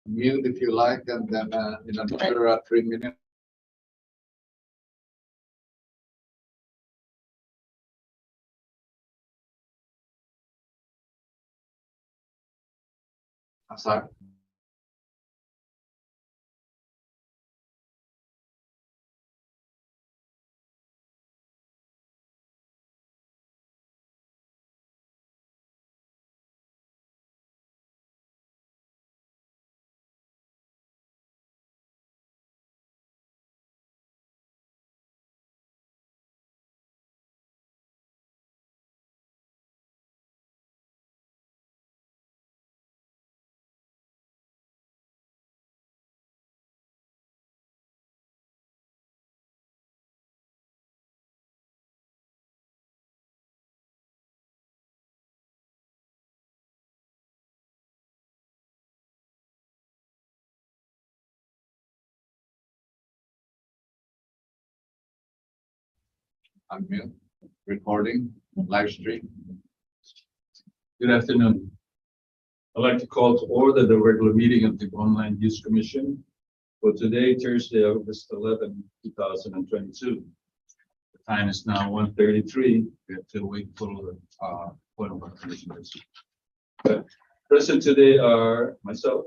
Mute if you like, and then in another 3 minutes. Sorry. Unmute. Recording, live stream. Good afternoon. I'd like to call to order the regular meeting of the Online Use Commission for today, Thursday, August 11, 2022. The time is now 1:33. We have to wait for one of our commissioners. Present today are myself,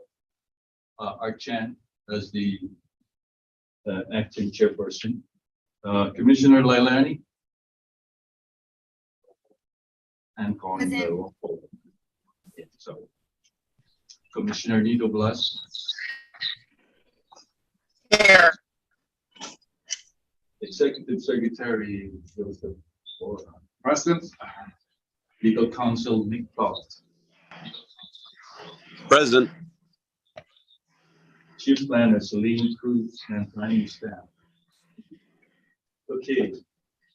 Art Chan, as the acting chairperson, Commissioner Lailani, and calling the roll call. So, Commissioner Nito Blas. Here. Executive Secretary Joseph Bora. Present. Legal Counsel Nick Faust. Present. Chief Planner Celine Cruz and planning staff. Okay,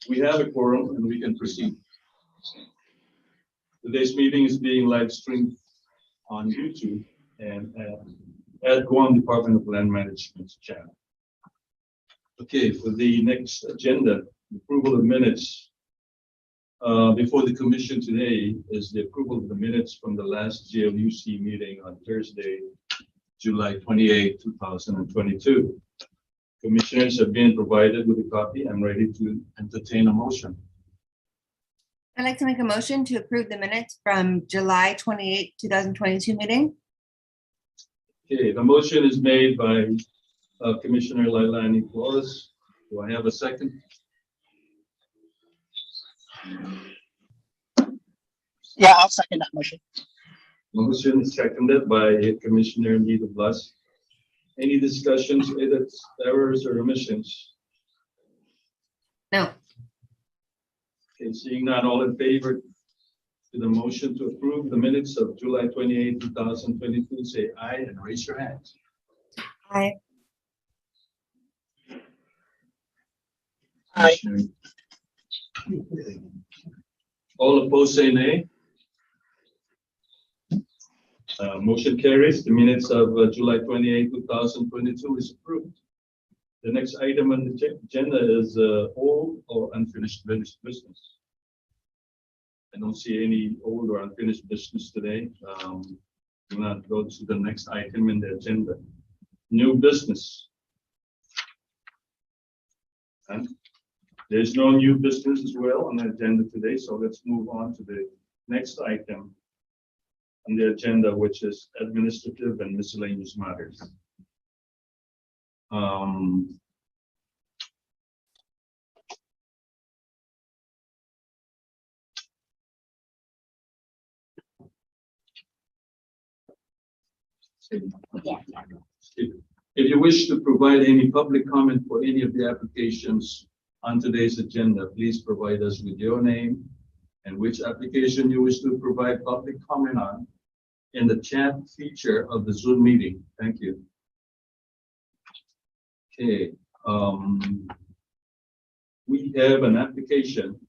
we have a quorum and we can proceed. Today's meeting is being live streamed on YouTube and at Guam Department of Land Management channel. Okay, for the next agenda, approval of minutes. Before the commission today is the approval of the minutes from the last GLUC meeting on Thursday, July 28, 2022. Commissioners have been provided with a copy. I'm ready to entertain a motion. I'd like to make a motion to approve the minutes from July 28, 2022 meeting. Okay, the motion is made by Commissioner Lailani Flores. Do I have a second? Yeah, I'll second that motion. Motion is seconded by Commissioner Nito Blas. Any discussions, edits, errors, or omissions? No. Okay, seeing none, all in favor to the motion to approve the minutes of July 28, 2022, say aye and raise your hand. Aye. Aye. All opposed, say nay. Motion carries. The minutes of July 28, 2022 is approved. The next item on the agenda is old or unfinished business. I don't see any old or unfinished business today. We'll not go to the next item in the agenda. New business. And there's no new business as well on the agenda today, so let's move on to the next item on the agenda, which is administrative and miscellaneous matters. If you wish to provide any public comment for any of the applications on today's agenda, please provide us with your name and which application you wish to provide public comment on in the chat feature of the Zoom meeting. Thank you. Okay, we have an application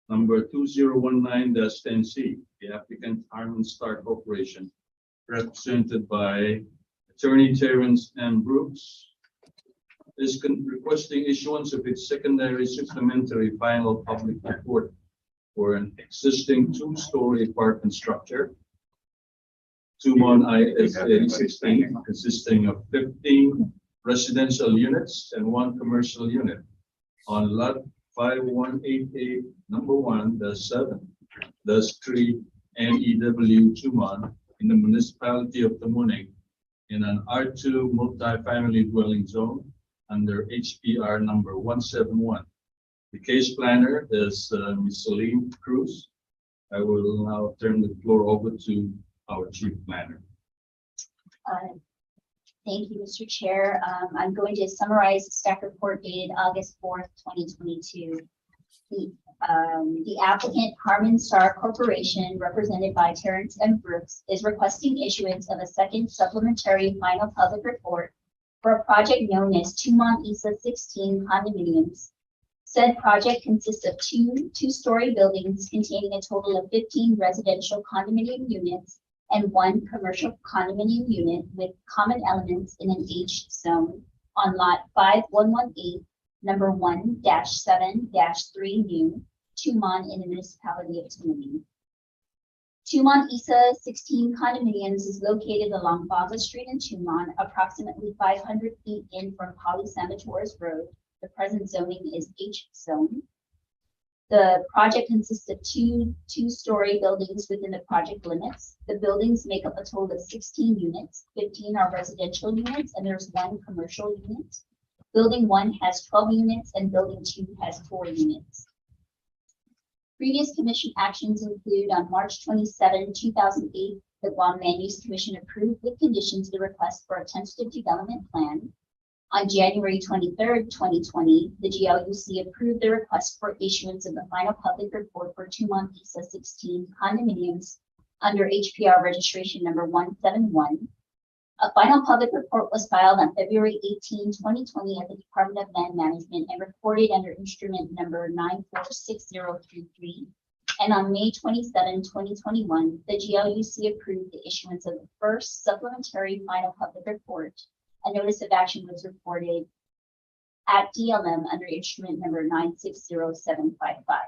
number 2019-10C, the applicant Harmon Corporation, represented by Attorney Terrace and Brooks, is requesting issuance of its secondary supplementary final public report for an existing two-story apartment structure, Tumon ISA 16, consisting of 15 residential units and 1 commercial unit on lot 5188, number 1, the 7, the 3, NEW Tumon in the Municipality of Tamuning in an R2 multi-family dwelling zone under HPR number 171. The case planner is Ms. Celine Cruz. I will now turn the floor over to our chief planner. Thank you, Mr. Chair. I'm going to summarize the staff report dated August 4th, 2022. The applicant, Harmon Corporation, represented by Terrace and Brooks, is requesting issuance of a second supplementary final public report for a project known as Tumon ISA 16 condominiums. Said project consists of two-story buildings containing a total of 15 residential condominium units and 1 commercial condominium unit with common elements in an H zone on lot 5118, number 1-7-3 new, Tumon in the Municipality of Tamuning. Tumon ISA 16 condominiums is located along Baza Street in Tumon, approximately 500 feet in from Polisamatores Road. The present zoning is H zone. The project consists of two-story buildings within the project limits. The buildings make up a total of 16 units. 15 are residential units, and there's 1 commercial unit. Building 1 has 12 units, and building 2 has 4 units. Previous commission actions include on March 27, 2008, the Guam Land Use Commission approved with conditions the request for a tentative development plan. On January 23rd, 2020, the GLUC approved the request for issuance of the final public report for Tumon ISA 16 condominiums under HPR registration number 171. A final public report was filed on February 18, 2020 at the Department of Land Management and recorded under instrument number 946033. And on May 27, 2021, the GLUC approved the issuance of the first supplementary final public report. A notice of action was reported at DLM under instrument number 960755.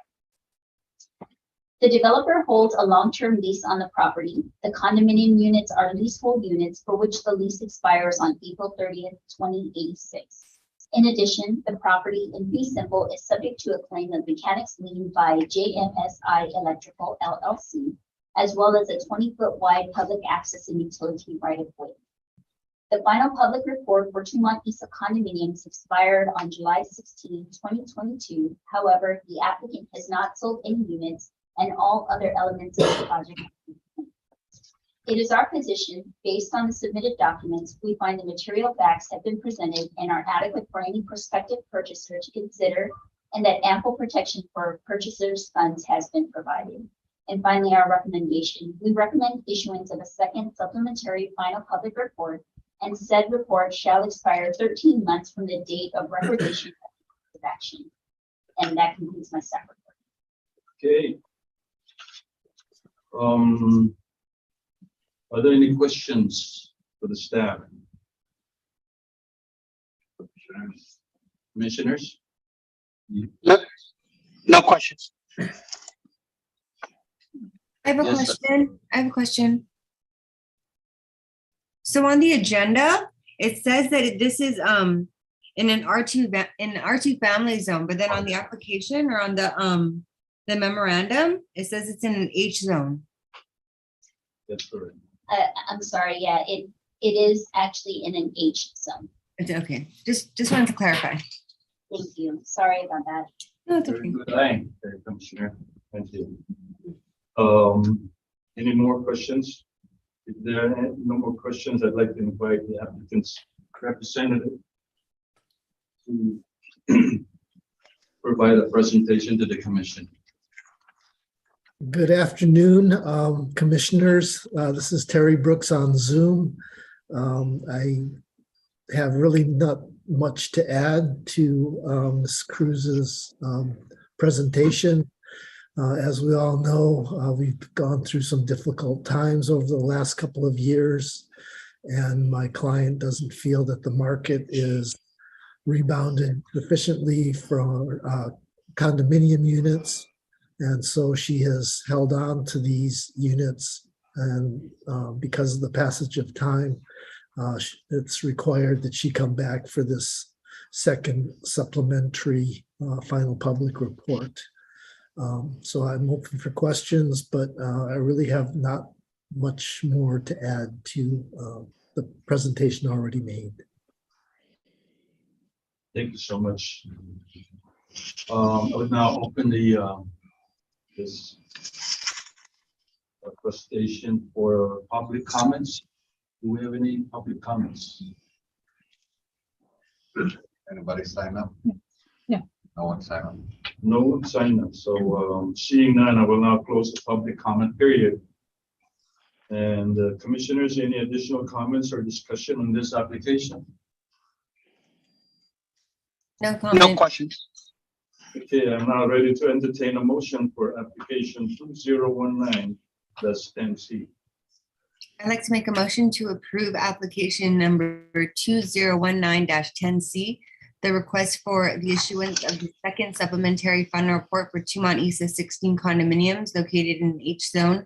The developer holds a long-term lease on the property. The condominium units are leasehold units for which the lease expires on April 30th, 2086. In addition, the property in fee simple is subject to a claim of mechanics lien by JMSI Electrical LLC, as well as a 20-foot wide public access and utility right-of-way. The final public report for Tumon ISA condominiums expired on July 16, 2022. However, the applicant has not sold any units and all other elements of the project. It is our position, based on the submitted documents, we find the material facts have been presented and are adequate for any prospective purchaser to consider, and that ample protection for purchasers' funds has been provided. And finally, our recommendation, we recommend issuance of a second supplementary final public report, and said report shall expire 13 months from the date of recordation of action. And that concludes my staff report. Okay. Are there any questions for the staff? Commissioners? No questions. I have a Yes, question. I have a question. So on the agenda, it says that this is in an R2 family zone, but then on the application or on the memorandum, it says it's in an H zone. That's correct. I'm sorry, yeah, it is actually in an H zone. It's okay. Just wanted to clarify. Thank you. Sorry about that. No, it's Very okay. good. Thank you, Commissioner. Thank you. Any more questions? If there are no more questions, I'd like to invite the applicant's representative to provide a presentation to the commission. Good afternoon, commissioners. This is Terry Brooks on Zoom. I have really not much to add to Ms. Cruz's presentation. As we all know, we've gone through some difficult times over the last couple of years, and my client doesn't feel that the market is rebounded sufficiently for condominium units. And so she has held on to these units, and because of the passage of time, it's required that she come back for this second supplementary final public report. So I'm open for questions, but I really have not much more to add to the presentation already made. Thank you so much. I would now open the this presentation for public comments. Do we have any public comments? Anybody sign up? No. No one sign up. No one signed up. So seeing none, I will now close the public comment period. And commissioners, any additional comments or discussion on this application? No No comment. questions. Okay, I'm now ready to entertain a motion for application 2019-10C. I'd like to make a motion to approve application number 2019-10C, the request for the issuance of the second supplementary final report for Tumon Isa 16 condominiums located in H zone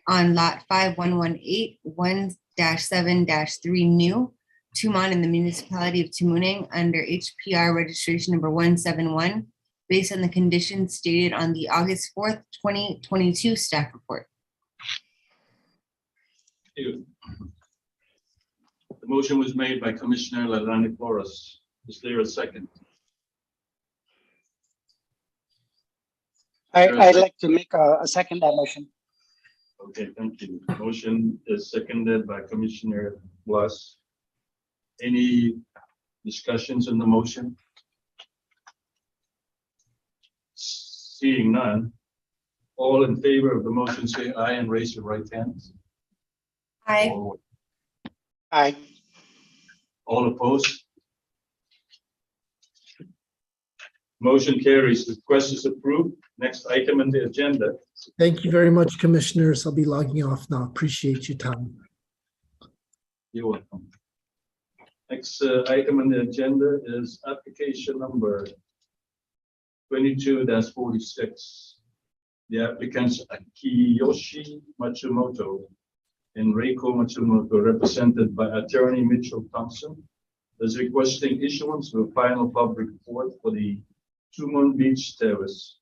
on lot 5118 1-7-3 new, Tumon in the Municipality of Tamuning under HPR registration number 171, based on the conditions stated on the August 4th, 2022 staff report. The motion was made by Commissioner Lalani Flores. Is there a second? I'd like to make a second that motion. Okay, thank you. Motion is seconded by Commissioner Blas. Any discussions on the motion? Seeing none, all in favor of the motion say aye and raise your right hand. Aye. Aye. All opposed? Motion carries. The request is approved. Next item on the agenda. Thank you very much, commissioners. I'll be logging off now. Appreciate your time. You're welcome. Next item on the agenda is application number 22-46. The applicants Akiyoshi Matsumoto and Rieko Matsumoto, represented by attorney Mitchell Thompson, is requesting issuance of a final public report for the Tumon Beach Terrace,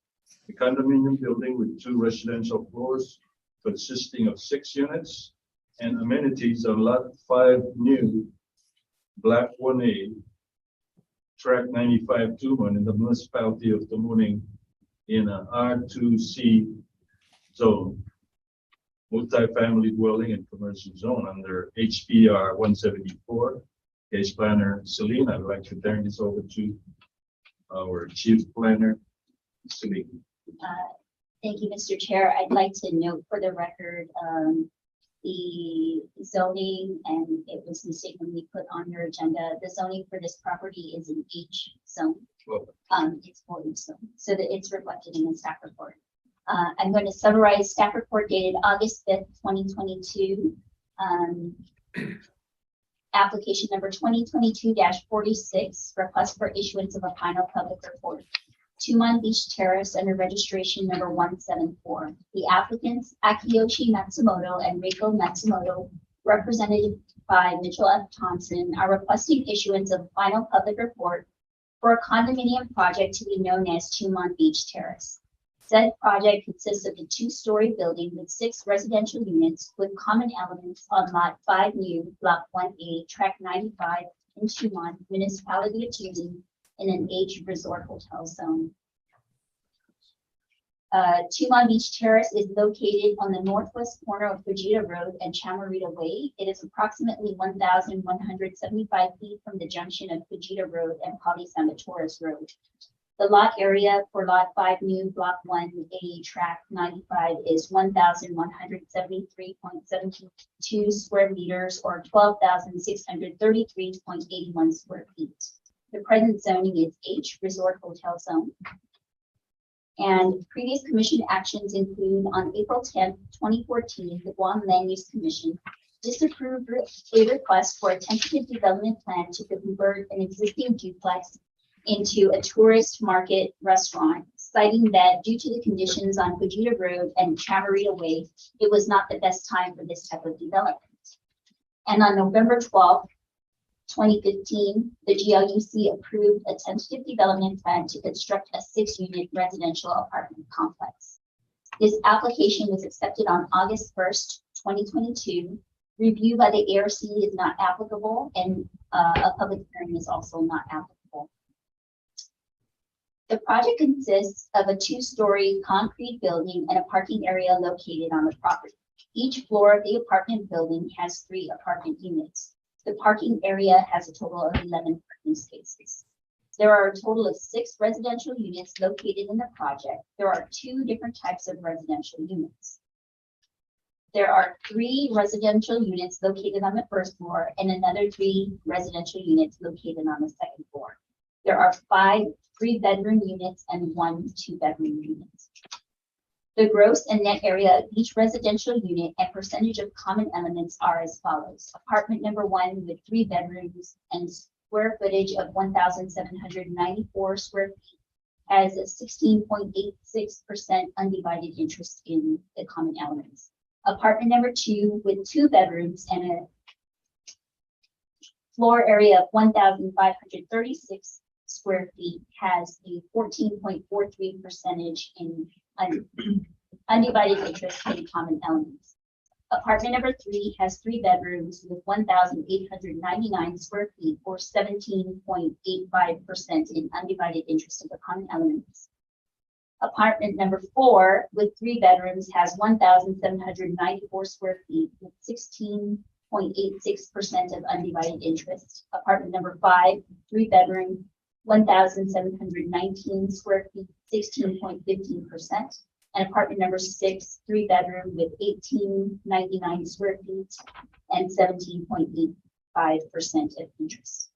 a condominium building with 2 residential floors consisting of 6 units and amenities on lot 5 new, Block 1A, Tract 95 Tumon in the Municipality of Tamuning in an R2C zone, multi-family dwelling and commercial zone under HPR 174. Case planner Celine, I'd like to turn this over to our chief planner, Celine. Thank you, Mr. Chair. I'd like to note for the record, the zoning, and it was mistakenly put on your agenda. The zoning for this property is an H zone. Well, It's for H zone, so that it's reflected in the staff report. I'm going to summarize staff report dated August 5th, 2022. Application number 2022-46, request for issuance of a final public report. Tumon Beach Terrace under registration number 174. The applicants Akiyoshi Matsumoto and Rieko Matsumoto, represented by Mitchell F. Thompson, are requesting issuance of a final public report for a condominium project to be known as Tumon Beach Terrace. Said project consists of a two-story building with 6 residential units with common elements on Lot 5 New, Block 1A, Tract 95 in Tumon, Municipality of Tamuning, in an H resort hotel zone. Tumon Beach Terrace is located on the northwest corner of Fujita Road and Chamarita Way. It is approximately 1,175 feet from the junction of Fujita Road and Pali-Samatoris Road. The lot area for Lot 5 New, Block 1A, Tract 95 is 1,173.72 square meters or 12,633.81 square feet. The present zoning is H Resort Hotel Zone. And previous commission actions include on April 10th, 2014, the Guam Land Use Commission disapproved a request for a tentative development plan to convert an existing duplex into a tourist market restaurant, citing that due to the conditions on Fujita Road and Chamarita Way, it was not the best time for this type of development. And on November 12th, 2015, the GLUC approved a tentative development plan to construct a 6-unit residential apartment complex. This application was accepted on August 1st, 2022. Review by the ARC is not applicable, and a public hearing is also not applicable. The project consists of a 2-story concrete building and a parking area located on the property. Each floor of the apartment building has 3 apartment units. The parking area has a total of 11 parking spaces. There are a total of 6 residential units located in the project. There are 2 different types of residential units. There are 3 residential units located on the first floor and another 3 residential units located on the second floor. There are 5 3-bedroom units and 1 2-bedroom unit. The gross and net area of each residential unit and percentage of common elements are as follows. Apartment number 1 with 3 bedrooms and square footage of 1,794 square feet has a 16.86% undivided interest in the common elements. Apartment number 2 with 2 bedrooms and a floor area of 1,536 square feet has a 14.43% in undivided interest in common elements. Apartment number 3 has 3 bedrooms with 1,899 square feet or 17.85% in undivided interest of the common elements. Apartment number 4 with 3 bedrooms has 1,794 square feet with 16.86% of undivided interest. Apartment number 5, 3 bedroom, 1,719 square feet, 16.15%. And apartment number 6, 3 bedroom with 1,899 square feet and 17.85% of interest.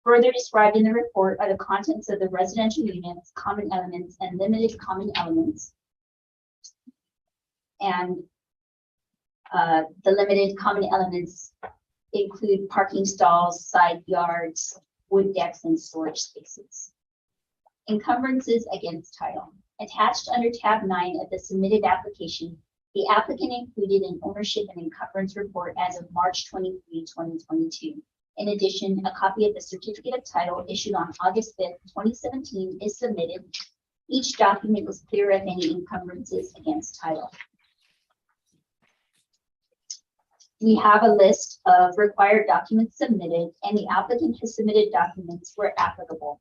Further described in the report are the contents of the residential units, common elements, and limited common elements. And the limited common elements include parking stalls, side yards, wood decks, and storage spaces. Encumbrances against title. Attached under tab 9 of the submitted application, the applicant included an ownership and encumbrance report as of March 23, 2022. In addition, a copy of the certificate of title issued on August 5th, 2017 is submitted. Each document was clear of any encumbrances against title. We have a list of required documents submitted, and the applicant has submitted documents where applicable.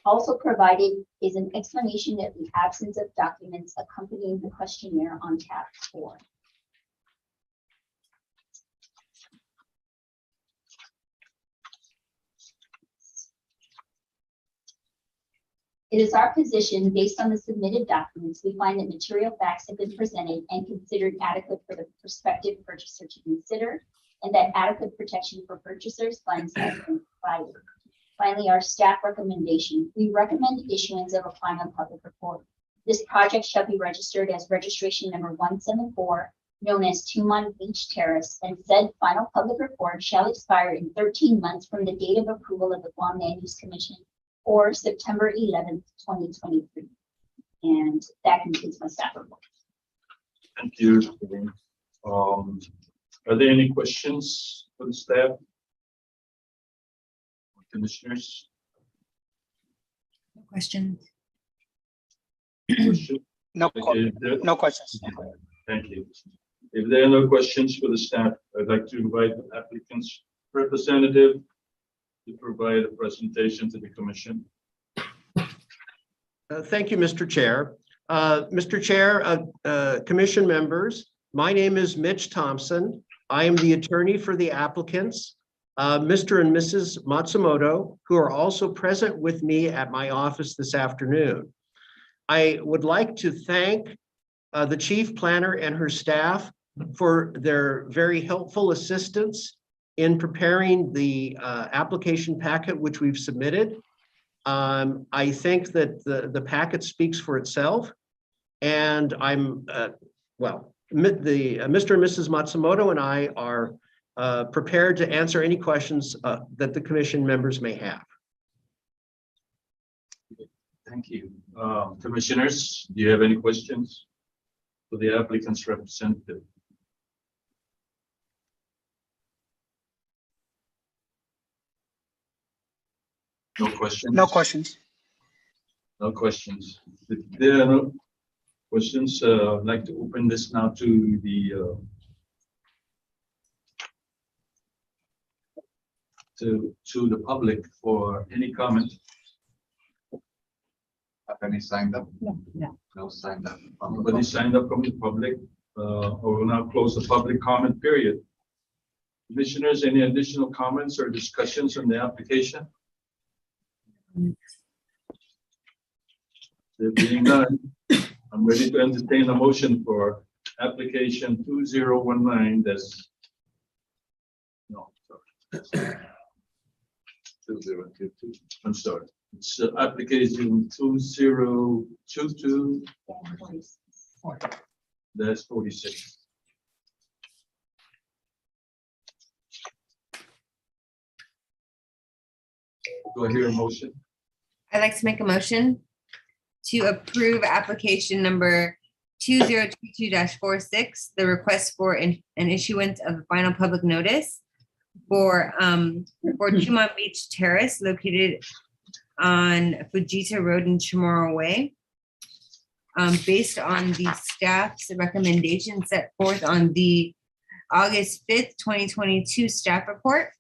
Also provided is an explanation of the absence of documents accompanying the questionnaire on tab 4. It is our position, based on the submitted documents, we find that material facts have been presented and considered adequate for the prospective purchaser to consider, and that adequate protection for purchasers' funds has been provided. Finally, our staff recommendation. We recommend issuance of a final public report. This project shall be registered as registration number 174, known as Tumon Beach Terrace, and said final public report shall expire in 13 months from the date of approval of the Guam Land Use Commission or September 11th, 2023. And that concludes my staff report. Thank you. Are there any questions for the staff? Commissioners? No questions. Question? No, Okay, if there- no questions. Thank you. If there are no questions for the staff, I'd like to invite the applicant's representative to provide a presentation to the commission. Thank you, Mr. Chair. Mr. Chair, commission members, my name is Mitch Thompson. I am the attorney for the applicants, Mr. and Mrs. Matsumoto, who are also present with me at my office this afternoon. I would like to thank the chief planner and her staff for their very helpful assistance in preparing the application packet which we've submitted. I think that the packet speaks for itself, and I'm Mr. and Mrs. Matsumoto and I are prepared to answer any questions that the commission members may have. Thank you. Commissioners, do you have any questions for the applicant's representative? No questions? No questions. No questions. If there are no questions, I'd like to open this now to the public for any comment. Have any signed up? No. No signed up. Nobody signed up from the public. I will now close the public comment period. Commissioners, any additional comments or discussions on the application? There being none, I'm ready to entertain a motion for application 2019. I'm sorry. It's application 2022. That's 46. Do I hear a motion? I'd like to make a motion to approve application number 2022-46, the request for an issuance of the final public notice for Tumon Beach Terrace located on Fujita Road in Chamorro Way. Based on the staff's recommendation set forth on the August 5th, 2022 staff report.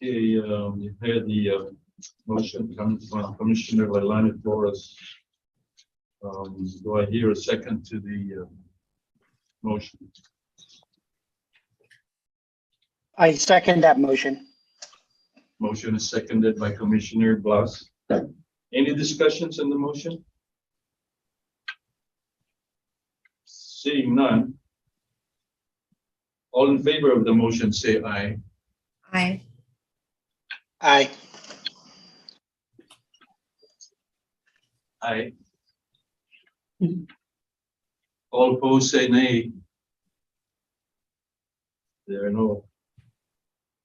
Okay, you had the motion coming from Commissioner Leilani Flores. Do I hear a second to the motion? I second that motion. Motion is seconded by Commissioner Blas. Any discussions on the motion? Seeing none. All in favor of the motion, say aye. Aye. Aye. Aye. All opposed, say nay. There are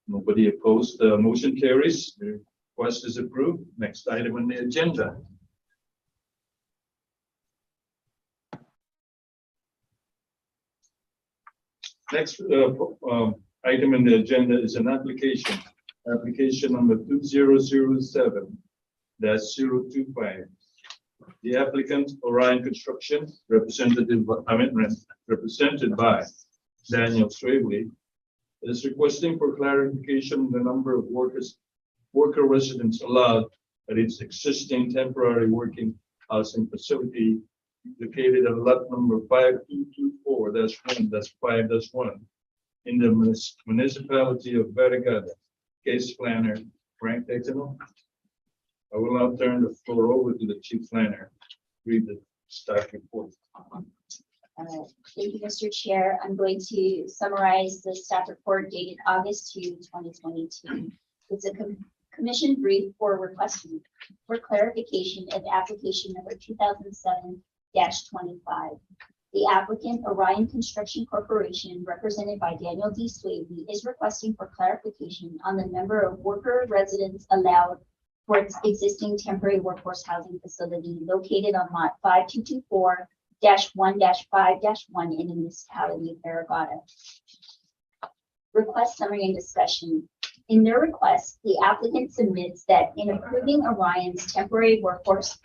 nobody opposed. The motion carries. The request is approved. Next item on the agenda. Next item in the agenda is an application number 2007-025. The applicant, Orion Construction, represented by Daniel Stravely, is requesting for clarification on the number of worker residents allowed at its existing temporary working housing facility located at lot number 5224-1-5-1 in the Municipality of Barrigada. Case planner Frank Texano. I will now turn the floor over to the chief planner. Read the staff report. Thank you, Mr. Chair. I'm going to summarize the staff report dated August 2, 2022. It's a commission brief for requesting for clarification of application number 2007-25. the applicant Orion Construction Corporation, represented by Daniel D. Swavey, is requesting for clarification on the number of worker residents allowed for its existing temporary workforce housing facility located on lot 5224-1-5-1 in the municipality of Barrigada. Request summary and discussion. In their request, the applicant submits that in approving Orion's temporary workforce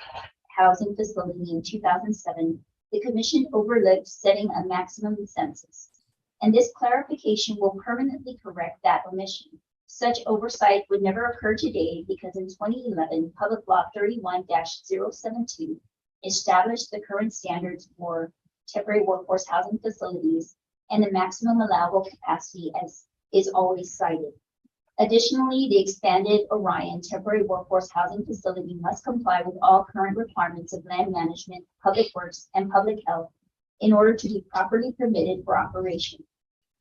housing facility in 2007, the commission overlooked setting a maximum census. And this clarification will permanently correct that omission. Such oversight would never occur today because in 2011, Public Law 31-072 established the current standards for temporary workforce housing facilities, and the maximum allowable capacity as is always cited. Additionally, the expanded Orion temporary workforce housing facility must comply with all current requirements of land management, public works, and public health in order to be properly permitted for operation.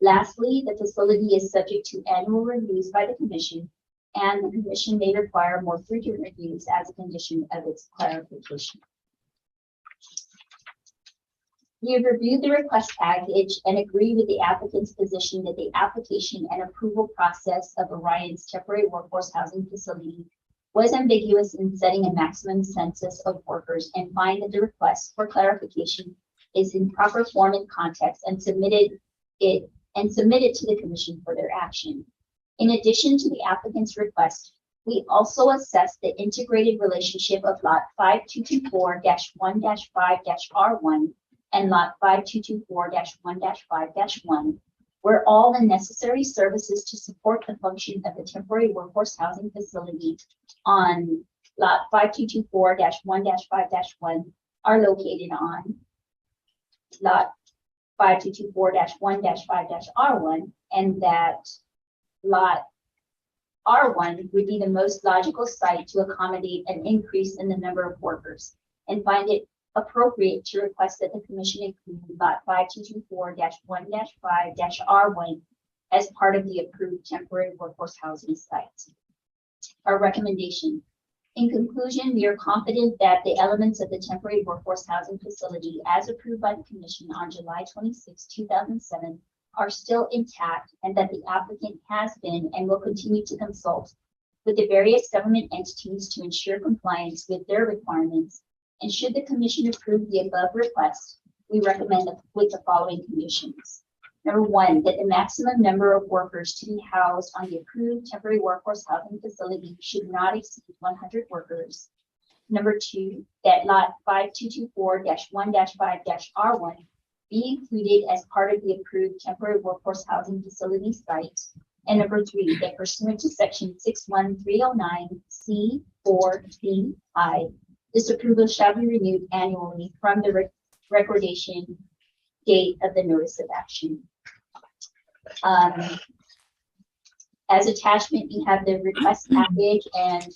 Lastly, the facility is subject to annual reviews by the commission, and the commission may require more frequent reviews as a condition of its clarification. We have reviewed the request package and agree with the applicant's position that the application and approval process of Orion's temporary workforce housing facility was ambiguous in setting a maximum census of workers, and find that the request for clarification is in proper form and context, and submitted to the commission for their action. In addition to the applicant's request, we also assess the integrated relationship of lot 5224-1-5-R1 and lot 5224-1-5-1, where all the necessary services to support the function of the temporary workforce housing facility on lot 5224-1-5-1 are located on lot 5224-1-5-R1, and that lot R1 would be the most logical site to accommodate an increase in the number of workers, and find it appropriate to request that the commission include lot 5224-1-5-R1 as part of the approved temporary workforce housing site. Our recommendation. In conclusion, we are confident that the elements of the temporary workforce housing facility as approved by the commission on July 26, 2007 are still intact, and that the applicant has been and will continue to consult with the various government entities to ensure compliance with their requirements. And should the commission approve the above request, we recommend with the following conditions. Number one, that the maximum number of workers to be housed on the approved temporary workforce housing facility should not exceed 100 workers. Number two, that lot 5224-1-5-R1 be included as part of the approved temporary workforce housing facility site. And number three, that pursuant to section 61309C4BI, this approval shall be renewed annually from the recordation date of the notice of action. As attachment, we have the request package and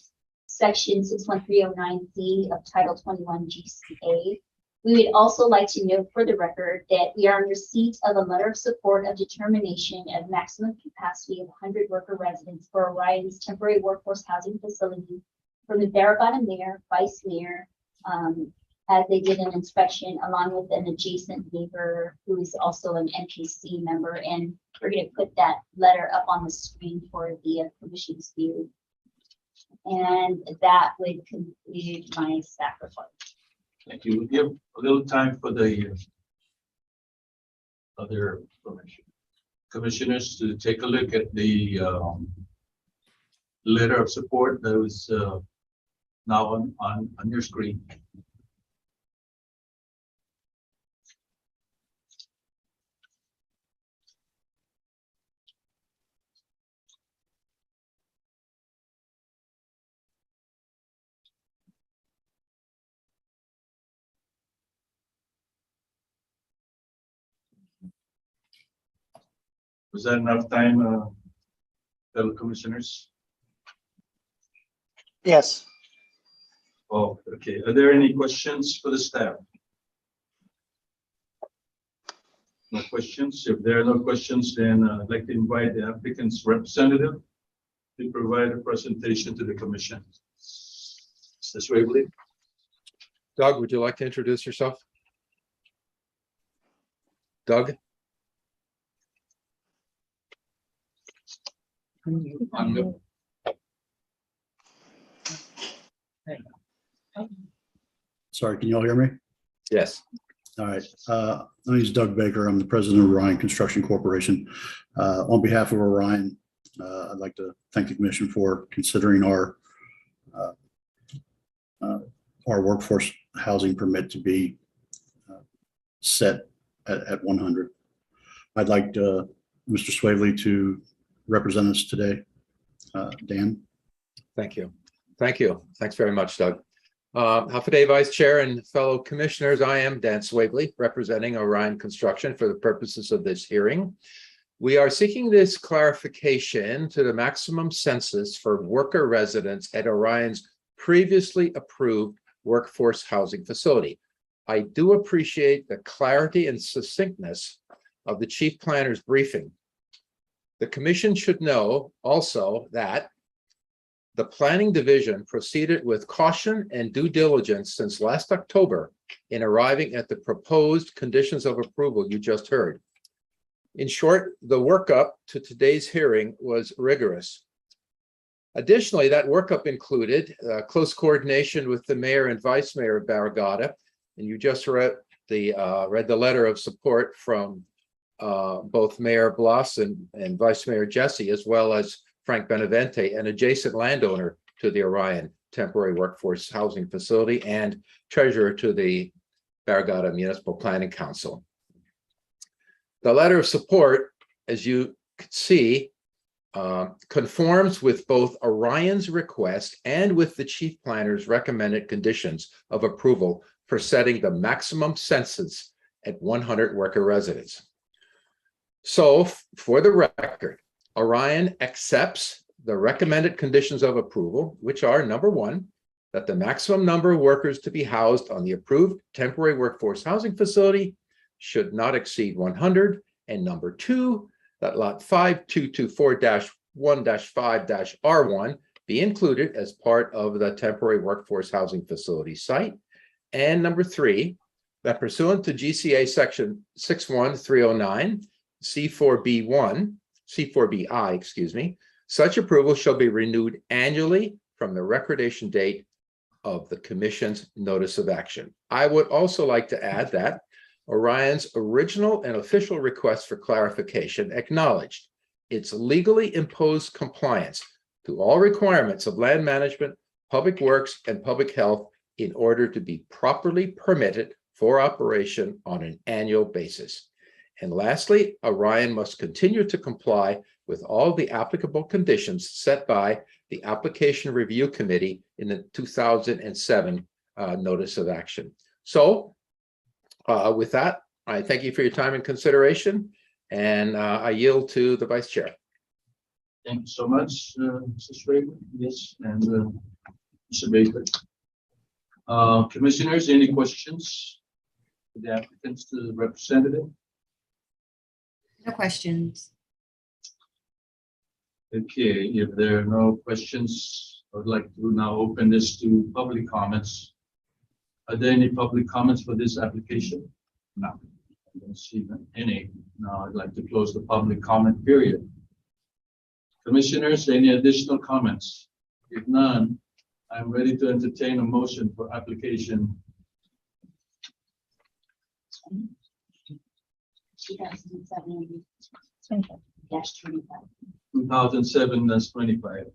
section 61309C of Title 21 GCA. We would also like to note for the record that we are in receipt of a letter of support of determination of maximum capacity of 100 worker residents for Orion's temporary workforce housing facility from the Barrigada mayor, vice mayor, as they did an inspection, along with an adjacent neighbor who is also an NPC member. And we're going to put that letter up on the screen for the commission's view. And that would conclude my staff report. Thank you. We'll give a little time for the other commissioners to take a look at the letter of support that was now on your screen. Was that enough time, fellow commissioners? Yes. Oh, okay. Are there any questions for the staff? No questions? If there are no questions, then I'd like to invite the applicant's representative to provide a presentation to the commission. Mr. Swavely. Doug, would you like to introduce yourself? Doug? Unmute. Sorry, can you all hear me? Yes. All right. My name is Doug Baker. I'm the president of Orion Construction Corporation. On behalf of Orion, I'd like to thank the commission for considering our workforce housing permit to be set at 100. I'd like Mr. Swavely to represent us today. Dan? Thank you. Thank you. Thanks very much, Doug. Hafide Vice Chair and fellow commissioners, I am Dan Swavely, representing Orion Construction for the purposes of this hearing. We are seeking this clarification to the maximum census for worker residents at Orion's previously approved workforce housing facility. I do appreciate the clarity and succinctness of the chief planner's briefing. The commission should know also that the planning division proceeded with caution and due diligence since last October in arriving at the proposed conditions of approval you just heard. In short, the workup to today's hearing was rigorous. Additionally, that workup included close coordination with the mayor and vice mayor of Barrigada, and you just read the letter of support from both Mayor Blas and Vice Mayor Jesse, as well as Frank Benavente, an adjacent landowner to the Orion Temporary Workforce Housing Facility and treasurer to the Barrigada Municipal Planning Council. The letter of support, as you can see, conforms with both Orion's request and with the chief planner's recommended conditions of approval for setting the maximum census at 100 worker residents. So, for the record, Orion accepts the recommended conditions of approval, which are: number one, that the maximum number of workers to be housed on the approved temporary workforce housing facility should not exceed 100, and number two, that lot 5224-1-5-R1 be included as part of the temporary workforce housing facility site, and number three, that pursuant to GCA section 61309 C4BI, such approval shall be renewed annually from the recordation date of the commission's notice of action. I would also like to add that Orion's original and official request for clarification acknowledged its legally imposed compliance to all requirements of land management, public works, and public health in order to be properly permitted for operation on an annual basis. And lastly, Orion must continue to comply with all the applicable conditions set by the Application Review Committee in the 2007 Notice of Action. So with that, I thank you for your time and consideration, and I yield to the Vice Chair. Thank you so much, Mr. Schrager. Yes, and Mr. Baker. Commissioners, any questions for the applicants, to the representative? No questions. Okay, if there are no questions, I would like to now open this to public comments. Are there any public comments for this application? No, I don't see any. Now I'd like to close the public comment period. Commissioners, any additional comments? If none, I'm ready to entertain a motion for application 2007-25.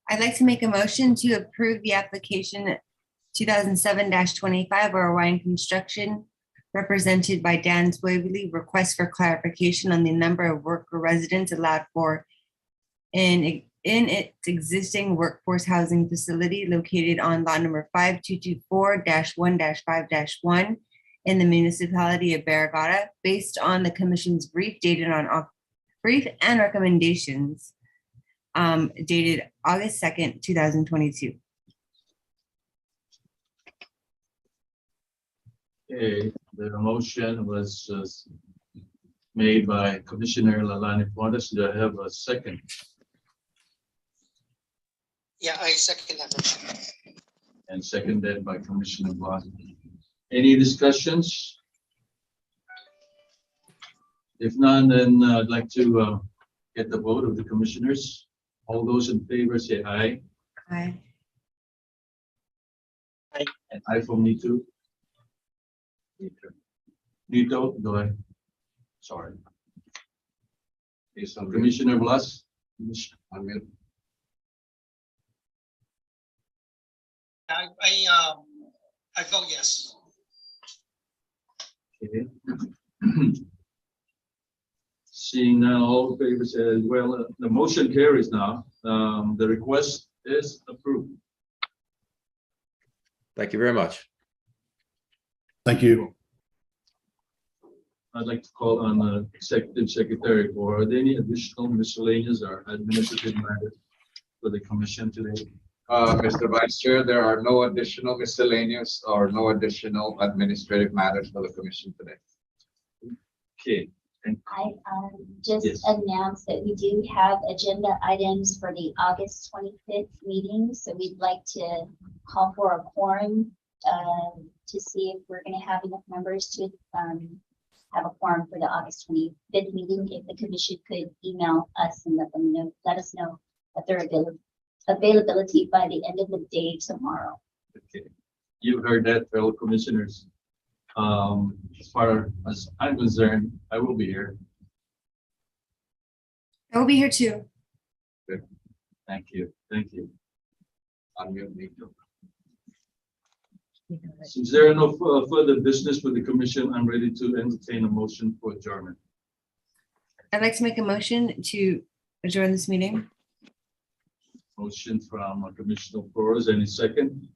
I'd like to make a motion to approve the application 2007-25 or Orion Construction, represented by Dan Swavely, request for clarification on the number of worker residents allowed for in its existing workforce housing facility located on lot number 5224-1-5-1 in the Municipality of Barrigada, based on the commission's brief dated on brief and recommendations dated August 2nd, 2022. Okay, the motion was made by Commissioner Lalani Fuentes. Do I have a second? Yeah, I second that motion. And seconded by Commissioner Blas. Any discussions? If none, then I'd like to get the vote of the commissioners. All those in favor say aye. Aye. And aye for me too. Nito, go ahead. Sorry. Please unmute. Commissioner Blas? Unmute. I vote yes. Okay. Seeing now all in favor say well, the motion carries now. The request is approved. Thank you very much. Thank you. I'd like to call on the executive secretary for are there any additional miscellaneous or administrative matters for the commission today? Mr. Vice Chair, there are no additional miscellaneous or no additional administrative matters for the commission today. Okay, I just Yes. announced that we do have agenda items for the August 25th meeting. So we'd like to call for a quorum to see if we're going to have enough members to have a quorum for the August 25th meeting. If the commission could email us and let us know that their availability by the end of the day tomorrow. okay. You've heard that, fellow commissioners. As far as I'm concerned, I will be here. I will be here too. Thank you. Thank you. Unmute Nito. Since there are no further business with the commission, I'm ready to entertain a motion for adjournment. I'd like to make a motion to adjourn this meeting. Motion from Commissioner Flores, any second?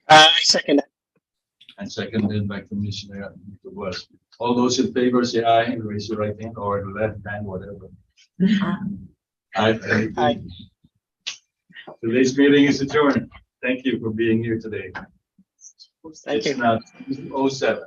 I second that. And seconded by Commissioner West. All those in favor say aye, and raise your right hand or the left hand, whatever. Aye. Aye. Today's meeting is adjourned. Thank you for being here today. Thank It's you. now 2:07.